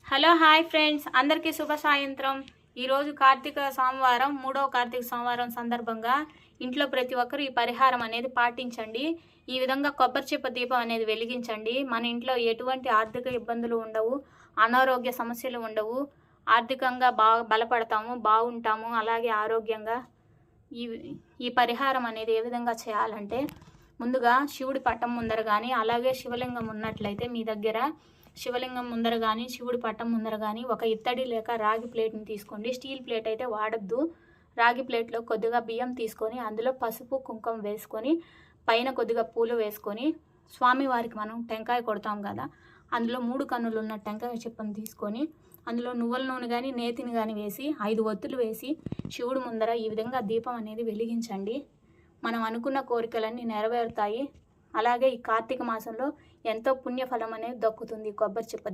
Hello hi friends, అందరికీ శుభ సాయంత్రం. ఈరోజు కార్తీక సోమవారం, మూడవ కార్తీక సోమవారం సందర్భంగా ఇంట్లో ప్రతి ఒక్కరు ఈ పరిహారం అనేది పాటించండి. ఈ విధంగా కొబ్బరి చిప్ప దీపం అనేది వెలిగించండి. మన ఇంట్లో ఎటువంటి ఆర్థిక ఇబ్బందులు ఉండవు, అనారోగ్య సమస్యలు ఉండవు, ఆర్థికంగా బాగా బలపడతాము, బాగుంటాము. అలాగే ఆరోగ్యంగా ఈ ఈ పరిహారం అనేది ఏ విధంగా చేయాలంటే, ముందుగా శివుడి పట్టం ముందర కానీ, అలాగే శివలింగం ఉన్నట్లయితే మీ దగ్గర శివలింగం ముందర కానీ, శివుడి పట్టం ముందర కానీ ఒక ఇత్తడి లేక రాగి ప్లేట్ని తీసుకోండి. స్టీల్ ప్లేట్ అయితే వాడద్దు. రాగి ప్లేట్లో కొద్దిగా బియ్యం తీసుకొని అందులో పసుపు కుంకుమ వేసుకొని పైన కొద్దిగా పూలు వేసుకొని స్వామివారికి మనం టెంకాయ కొడతాం కదా, అందులో 3 కన్నులు ఉన్న టెంకాయ చిప్పను తీసుకొని అందులో నువ్వుల నూనె కానీ నేతిని కానీ వేసి 5 ఒత్తులు వేసి శివుడి ముందర ఈ విధంగా దీపం అనేది వెలిగించండి. మనం అనుకున్న కోరికలన్నీ నెరవేరుతాయి. అలాగే ఈ కార్తీక మాసంలో ఎంతో పుణ్యఫలం అనేది దక్కుతుంది కొబ్బరి చిప్ప దీపం.